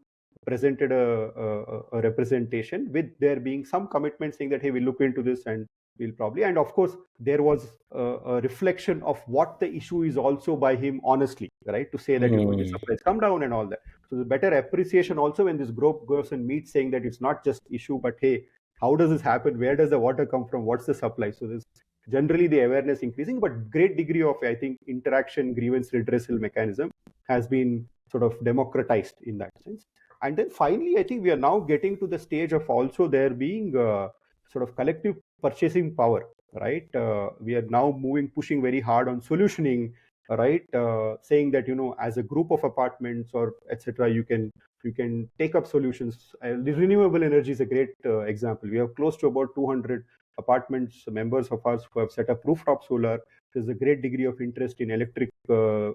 presented a representation, with there being some commitment saying that, hey, we'll look into this, and we'll probably, and of course there was a reflection of what the issue is also by him honestly, right, to say that, the supplies come down and all that. So the better appreciation also when this group goes and meets, saying that it's not just issue, but hey, how does this happen? Where does the water come from? What's the supply? So there's generally the awareness increasing, but great degree of, I think, interaction, grievance redressal mechanism has been sort of democratized in that sense. And then finally, I think we are now getting to the stage of also there being sort of collective purchasing power, right? We are now pushing very hard on solutioning, right? Saying that, as a group of apartments or etc., you can take up solutions. The renewable energy is a great example. We have close to about 200 apartments, members of ours, who have set up rooftop solar. There's a great degree of interest in electric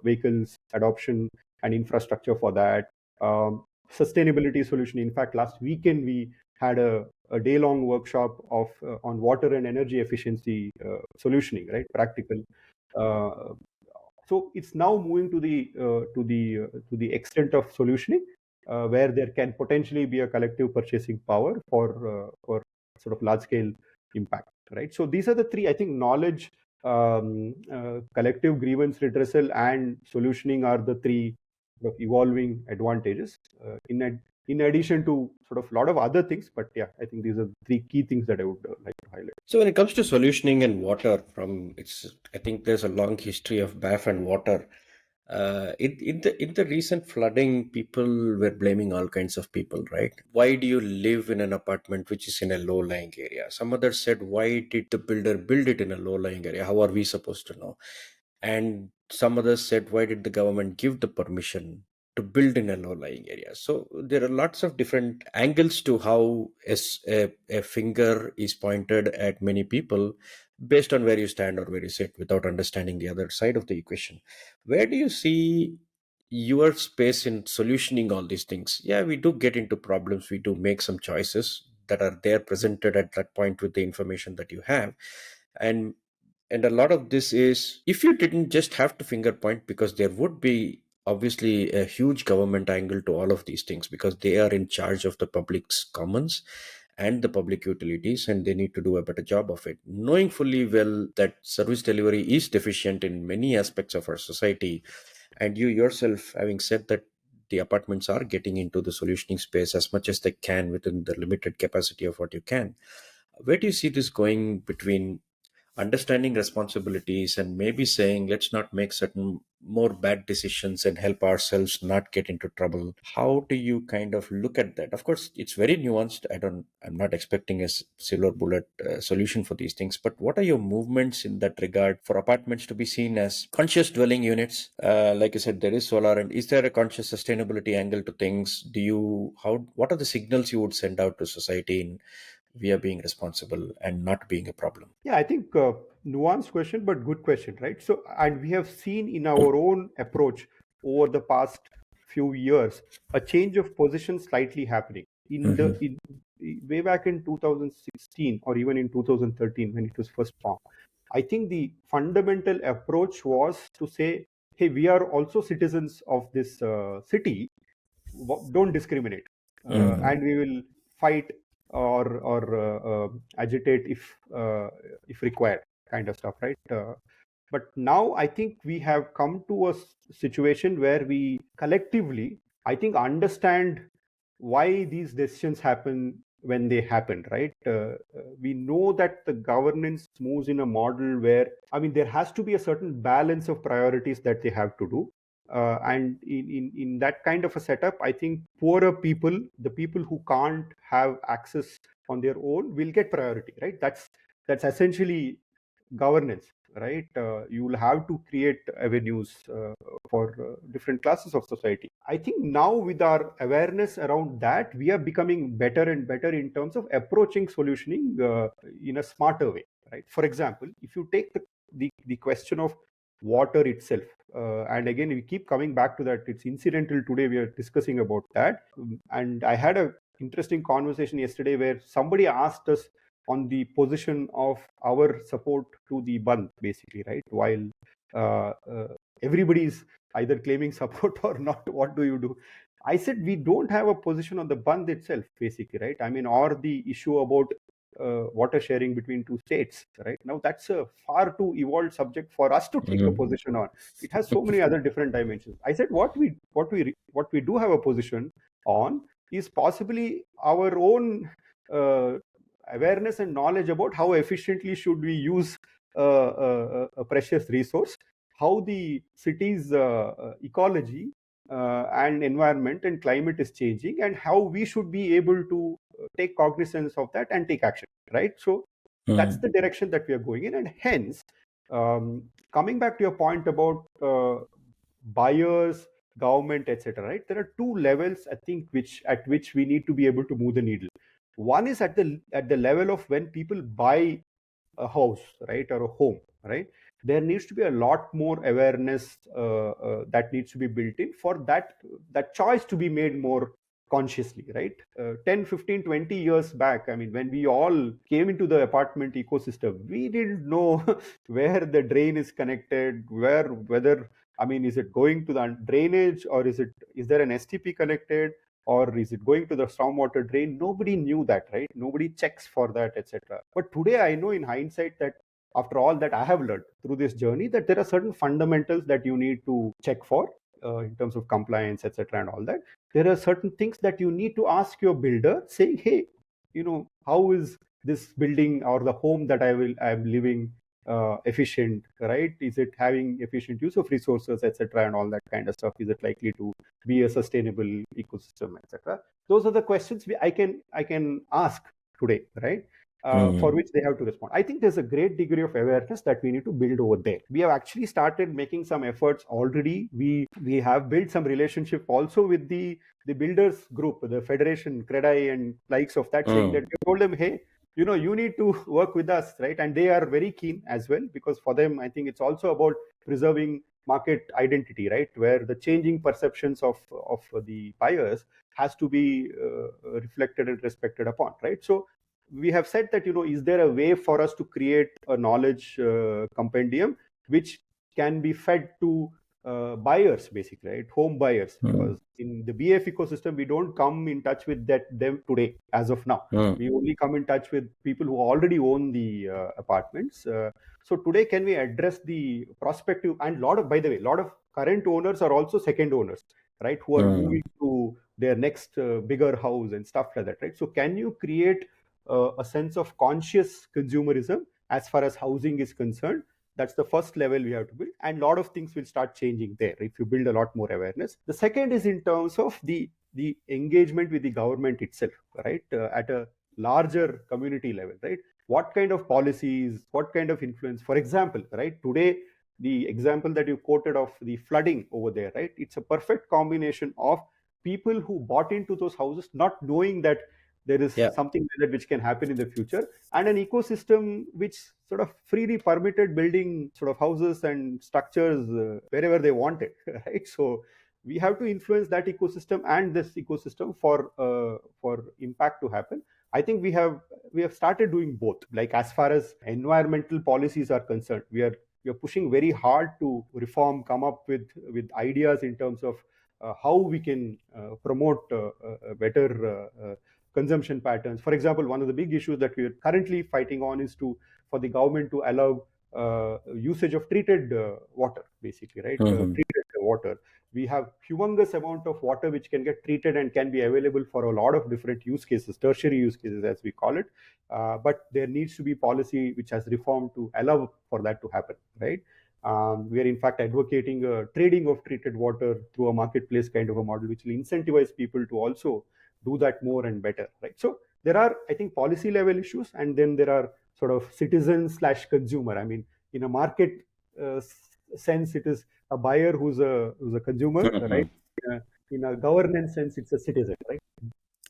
vehicles adoption and infrastructure for that. Sustainability solution. In fact, last weekend we had a day-long workshop on water and energy efficiency solutioning, right? Practical. So it's now moving to the extent of solutioning, where there can potentially be a collective purchasing power for sort of large scale impact, right? So these are the three, I think, knowledge, collective grievance redressal, and solutioning are the three sort of evolving advantages. In addition to sort of a lot of other things, but yeah, I think these are the three key things that I would like to highlight. So when it comes to solutioning and water, I think there's a long history of BAF and water. In the recent flooding, people were blaming all kinds of people, right? Why do you live in an apartment which is in a low-lying area? Some others said, why did the builder build it in a low-lying area? How are we supposed to know? And some others said, why did the government give the permission? to build in a low-lying area. So there are lots of different angles to how a finger is pointed at many people based on where you stand or where you sit, without understanding the other side of the equation. Where do you see your space in solutioning all these things? Yeah, we do get into problems. We do make some choices that are there presented at that point with the information that you have. And a lot of this is, if you didn't just have to finger point, because there would be obviously a huge government angle to all of these things, because they are in charge of the public's commons and the public utilities, and they need to do a better job of it, knowing fully well that service delivery is deficient in many aspects of our society. And you yourself having said that the apartments are getting into the solutioning space as much as they can within the limited capacity of what you can. Where do you see this going between understanding responsibilities and maybe saying, let's not make certain more bad decisions and help ourselves not get into trouble? How do you kind of look at that? Of course, it's very nuanced. I'm not expecting a silver bullet solution for these things, but what are your movements in that regard for apartments to be seen as conscious dwelling units? Like you said, there is solar, and is there a conscious sustainability angle to things? What are the signals you would send out to society in we are being responsible and not being a problem? Yeah, I think nuanced question, but good question, right? So, and we have seen in our own approach over the past few years a change of position slightly happening. Mhm. Way back in 2016 or even in 2013 when it was first formed, I think the fundamental approach was to say, hey, we are also citizens of this city. Don't discriminate, Mhm. and we will fight or agitate if required, kind of stuff, right? But now I think we have come to a situation where we collectively, I think, understand why these decisions happen when they happen, right? We know that the governance moves in a model where, I mean, there has to be a certain balance of priorities that they have to do. And in that kind of a setup, I think poorer people, the people who can't have access on their own, will get priority, right? That's essentially governance, right? You will have to create avenues for different classes of society. I think now with our awareness around that, we are becoming better and better in terms of approaching solutioning in a smarter way, right? For example, if you take the question of water itself, and again we keep coming back to that, it's incidental today we are discussing about that. And I had a interesting conversation yesterday where somebody asked us on the position of our support to the Bandh, basically, right? While everybody is either claiming support or not, what do you do? I said we don't have a position on the Bandh itself, basically, right? I mean, or the issue about water sharing between two states, right? Now, that's a far too evolved subject for us to take a Mhm. position on. It has so many other different dimensions. I said what we do have a position on is possibly our own awareness and knowledge about how efficiently should we use a precious resource, how the city's ecology and environment and climate is changing, and how we should be able to take cognizance of that and take action, right? So that's Mhm. the direction that we are going in, and hence, coming back to your point about buyers, government, etc., right? There are two levels, I think, which we need to be able to move the needle. One is at the level of when people buy a house, right, or a home, right? There needs to be a lot more awareness that needs to be built in for that choice to be made more consciously, right? 10, 15, 20 years back, I mean, when we all came into the apartment ecosystem, we didn't know where the drain is connected, whether, I mean, is it going to the drainage, or is there an STP connected, or is it going to the stormwater drain? Nobody knew that, right? Nobody checks for that, etc. But today I know in hindsight that after all that I have learned through this journey, that there are certain fundamentals that you need to check for in terms of compliance, etc., and all that. There are certain things that you need to ask your builder, saying, hey, how is this building or the home that I'm living efficient, right? Is it having efficient use of resources, etc., and all that kind of stuff? Is it likely to be a sustainable ecosystem, etc.? Those are the questions I can ask today, right? for which they have to respond. I think there's a great degree of awareness that we need to build over there. We have actually started making some efforts already. We have built some relationship also with the builders group, the Federation, Credai and likes of that, saying that we told them, hey, you need to work with us, right? And they are very keen as well, because for them, I think it's also about preserving market identity, right? Where the changing perceptions of the buyers has to be reflected and respected upon, right? So we have said that, is there a way for us to create a knowledge compendium which can be fed to buyers, basically, right? Home buyers, because in the BF ecosystem, we don't come in touch with them today as of now. We only come in touch with people who already own the apartments. So today, can we address the prospective, and by the way, a lot of current owners are also second owners, right? Who are moving to their next bigger house and stuff like that, right? So can you create a sense of conscious consumerism as far as housing is concerned? That's the first level we have to build, and a lot of things will start changing there if you build a lot more awareness. The second is in terms of the engagement with the government itself, right? At a larger community level, right? What kind of policies, what kind of influence? For example, right, today, the example that you quoted of the flooding over there, right? It's a perfect combination of people who bought into those houses not knowing that there is Yeah. something like that which can happen in the future, and an ecosystem which sort of freely permitted building sort of houses and structures wherever they wanted, right? So we have to influence that ecosystem and this ecosystem for impact to happen. I think we have started doing both. Like, as far as environmental policies are concerned, we are pushing very hard to reform, come up with ideas in terms of how we can promote better consumption patterns. For example, one of the big issues that we are currently fighting on is for the government to allow usage of treated water, basically, right? Treated water. We have humongous amount of water which can get treated and can be available for a lot of different use cases, tertiary use cases as we call it. But there needs to be policy which has reformed to allow for that to happen, right? We are in fact advocating trading of treated water through a marketplace kind of a model, which will incentivize people to also do that more and better, right? So there are, I think, policy level issues, and then there are sort of citizen slash consumer. I mean, in a market sense, it is a buyer who's a consumer, right? In a governance sense, it's a citizen, right?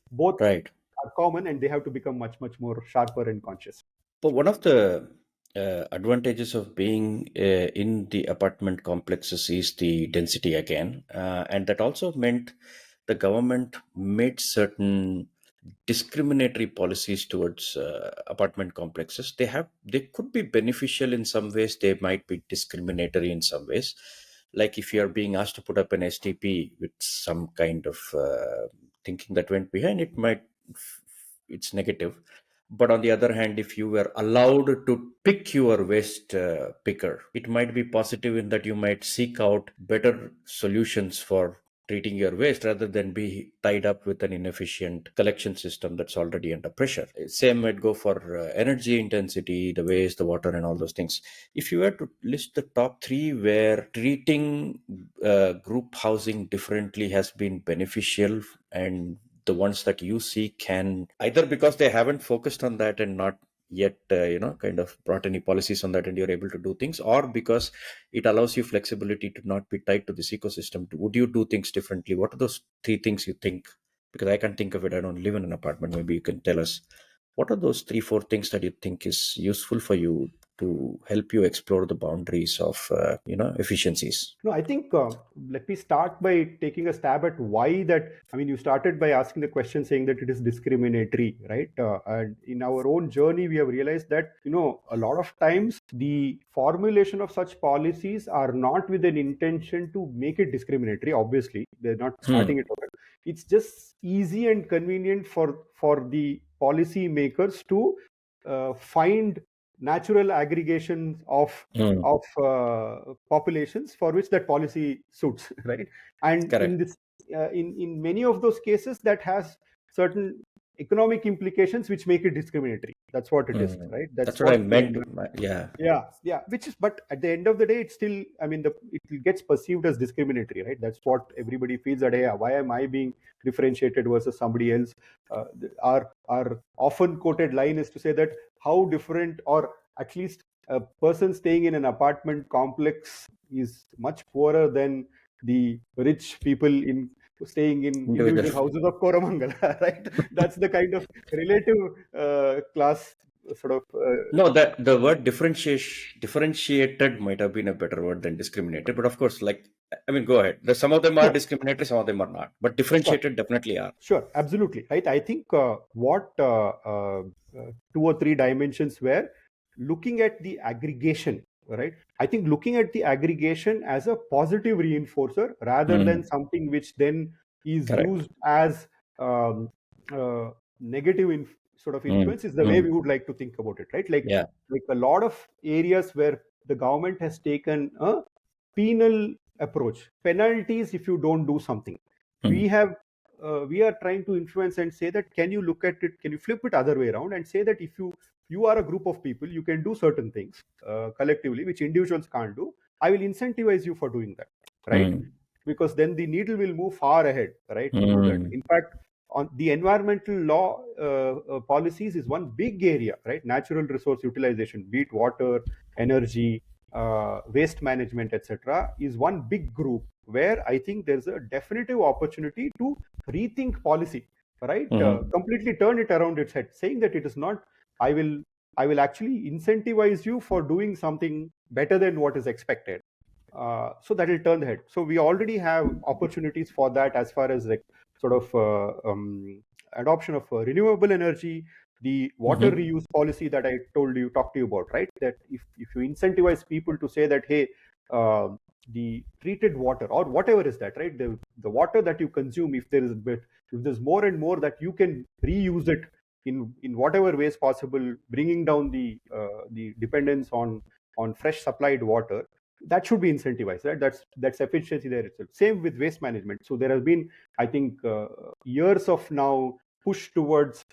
Both Right. are common, and they have to become much, much more sharper and conscious. But one of the advantages of being in the apartment complexes is the density again. And that also meant the government made certain discriminatory policies towards apartment complexes. They could be beneficial in some ways, they might be discriminatory in some ways. Like if you are being asked to put up an STP with some kind of thinking that went behind it, it's negative. But on the other hand, if you were allowed to pick your waste picker, it might be positive in that you might seek out better solutions for treating your waste rather than be tied up with an inefficient collection system that's already under pressure. Same might go for energy intensity, the waste, the water, and all those things. If you were to list the top three where treating group housing differently has been beneficial, and the ones that you see can, either because they haven't focused on that and not yet kind of brought any policies on that, and you're able to do things, or because it allows you flexibility to not be tied to this ecosystem, would you do things differently? What are those three things you think? Because I can't think of it, I don't live in an apartment. Maybe you can tell us, what are those 3 4 things that you think is useful for you to help you explore the boundaries of efficiencies? No, I think let me start by taking a stab at why that. I mean, you started by asking the question saying that it is discriminatory, right? And in our own journey, we have realized that, a lot of times the formulation of such policies are not with an intention to make it discriminatory. Obviously, they're not starting it over. It's just easy and convenient for the policy makers to find natural aggregations of populations for which that policy suits, right? And in Correct. this, in many of those cases, that has certain economic implications which make it discriminatory, That's what it is, Mm. right? That's That's what I what meant. Yeah. yeah, yeah, which is, but at the end of the day, it's still, I mean, it gets perceived as discriminatory, right? That's what everybody feels, that, hey, why am I being differentiated versus somebody else? Our often quoted line is to say that how different, or at least a person staying in an apartment complex is much poorer than the rich people in staying in Individual. individual houses of Koramangala, right? That's the kind of relative class sort of No, that the word differentiated might have been a better word than discriminated. But of course, like, I mean, go ahead. Some of them are sure. discriminatory, some of them are not. But Sure, differentiated definitely are. sure, absolutely. Right. I think what two or three dimensions were looking at the aggregation, right? I think looking at the aggregation as a positive reinforcer rather than Mm. something which then is Correct. used as um, negative sort of Mm. influence is the way Mm. we would like to think about it, right? Yeah. Like a lot of areas where the government has taken a penal approach, penalties if you don't do something. Mm. We are trying to influence and say that, can you look at it, can you flip it other way around and say that if you are a group of people, you can do certain things collectively which individuals can't do. I will incentivize you for doing that, right? Mm. Because then the needle will move far ahead, right, to do that. Mm. In fact, on the environmental law policies is one big area, right? Natural resource utilization, be it water, energy, waste management, etc., is one big group where I think there's a definitive opportunity to rethink policy, right? Mm. Completely turn it around its head, saying that it is not, I will, I will actually incentivize you for doing something better than what is expected. So that will turn the head. So we already have opportunities for that as far as like sort of adoption of renewable energy, the water Mhm. reuse policy that I talked to you about, right? That if you incentivize people to say that, hey, uh, the treated water or whatever is that, right? The water that you consume, if there is a bit, if there's more and more that you can reuse it in whatever ways possible, bringing down the dependence on fresh supplied water, that should be incentivized, right? That's efficiency there itself. Same with waste management. So there has been, I think, years of now push towards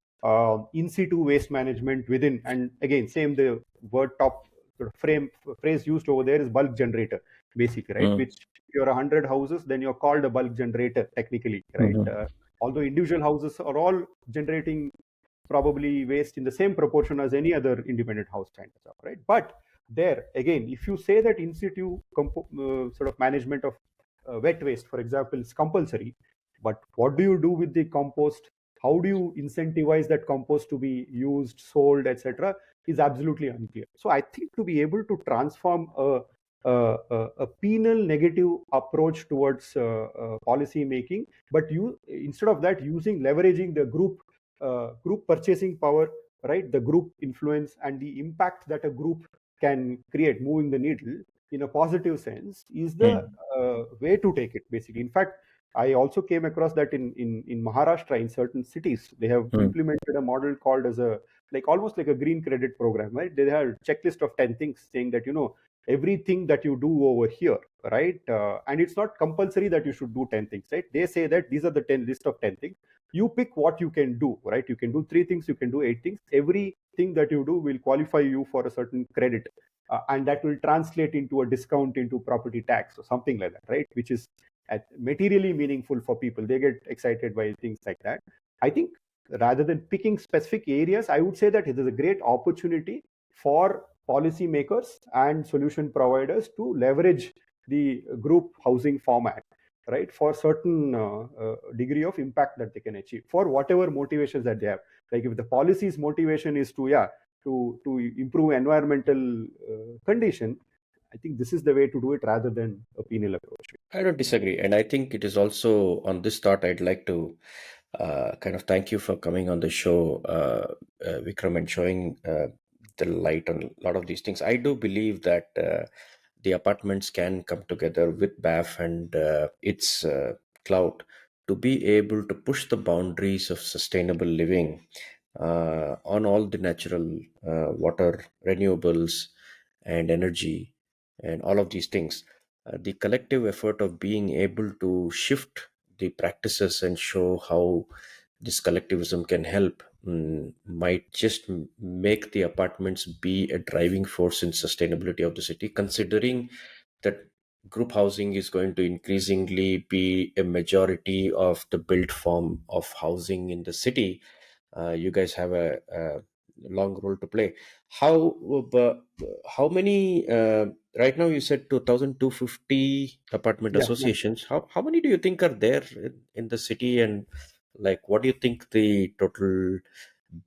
in situ waste management within, and again, same, the word top sort of phrase used over there is bulk generator, basically, right? Mm. Which if you're 100 houses, then you're called a bulk generator technically, right? Mhm. Although individual houses are all generating probably waste in the same proportion as any other independent house kind of stuff, right? But there again, if you say that in situ sort of management of wet waste, for example, is compulsory, but what do you do with the compost? How do you incentivize that compost to be used, sold, etc., is absolutely unclear. So I think to be able to transform a penal negative approach towards policy making, but you instead of that using leveraging the group purchasing power, right? The group influence and the impact that a group can create, moving the needle in a positive sense, is the Mm. way to take it, basically. In fact, I also came across that in Maharashtra, in certain cities, they have Mm. implemented a model called as a, like almost like a green credit program, right? They have a checklist of 10 things saying that, everything that you do over here, right? And it's not compulsory that you should do 10 things, right? They say that these are the 10 list of 10 things. You pick what you can do, right? You can do 3 things, you can do 8 things. Everything that you do will qualify you for a certain credit, and that will translate into a discount into property tax or something like that, right? Which is materially meaningful for people. They get excited by things like that. I think rather than picking specific areas, I would say that it is a great opportunity for policymakers and solution providers to leverage the group housing format, right, for certain degree of impact that they can achieve for whatever motivations that they have. Like if the policy's motivation is to, yeah, to improve environmental condition, I think this is the way to do it rather than a penal approach. I don't disagree. And I think it is also on this thought, I'd like to kind of thank you for coming on the show, Vikram, and showing the light on a lot of these things. I do believe that the apartments can come together with BAF and its cloud to be able to push the boundaries of sustainable living on all the natural water, renewables, and energy, and all of these things. The collective effort of being able to shift the practices and show how this collectivism can help might just make the apartments be a driving force in sustainability of the city, considering that group housing is going to increasingly be a majority of the built form of housing in the city. You guys have a long role to play. How how many right now? You said 2,250 apartment Yeah, yeah. associations. How many do you think are there in the city, and like what do you think the total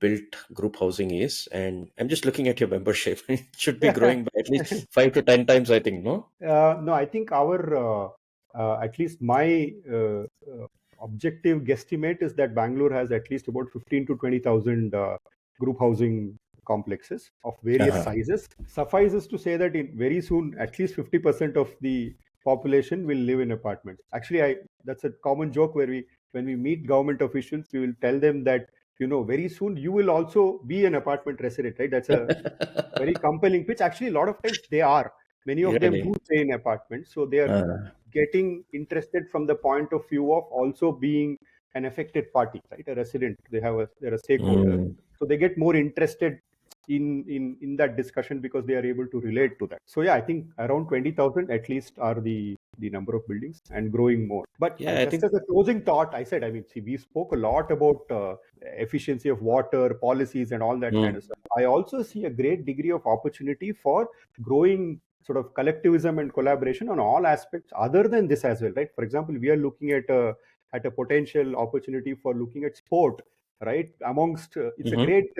built group housing is? And I'm just looking at your membership. It should be growing by at least 5 to 10 times, I think. No. No, I think at least my objective guesstimate is that Bangalore has at least about 15 to 20,000 group housing complexes of various Uh-huh. sizes. Suffices to say that in very soon, at least 50% of the population will live in apartments. Actually, that's a common joke where when we meet government officials, we will tell them that, very soon you will also be an apartment resident, right? That's a very compelling pitch. Actually, a lot of times they are. Many of them do Really? stay in apartments, so they are getting interested from the point of view of also being an affected party, right? A resident. They're a stakeholder, Mm. so they get more interested in that discussion because they are able to relate to that. So yeah, I think around 20,000 at least are the number of buildings and growing more. But Yeah, I just think. as a closing thought, I said, I mean, see, we spoke a lot about efficiency of water policies and all that kind of Mm. stuff. I also see a great degree of opportunity for growing sort of collectivism and collaboration on all aspects other than this as well, right? For example, we are looking at a potential opportunity for looking at sport, right? Amongst it's a Mhm. great,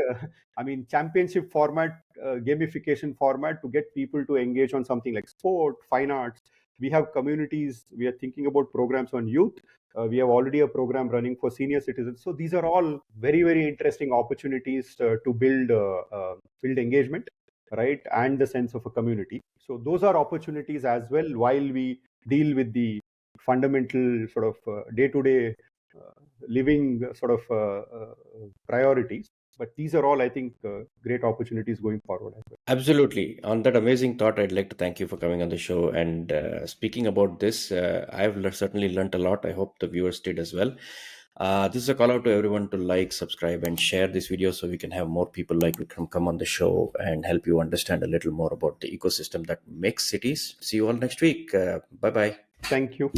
I mean, championship format, gamification format to get people to engage on something like sport, fine arts. We have communities. We are thinking about programs on youth. We have already a program running for senior citizens. So these are all very, very interesting opportunities to build engagement, right, and the sense of a community. So those are opportunities as well while we deal with the fundamental sort of day-to-day living sort of priorities. But these are all, I think, great opportunities going forward as well. Absolutely. On that amazing thought, I'd like to thank you for coming on the show. And speaking about this, I've certainly learned a lot. I hope the viewers did as well. This is a call out to everyone to like, subscribe, and share this video so we can have more people like Vikram come on the show and help you understand a little more about the ecosystem that makes cities. See you all next week. Bye bye. Thank you.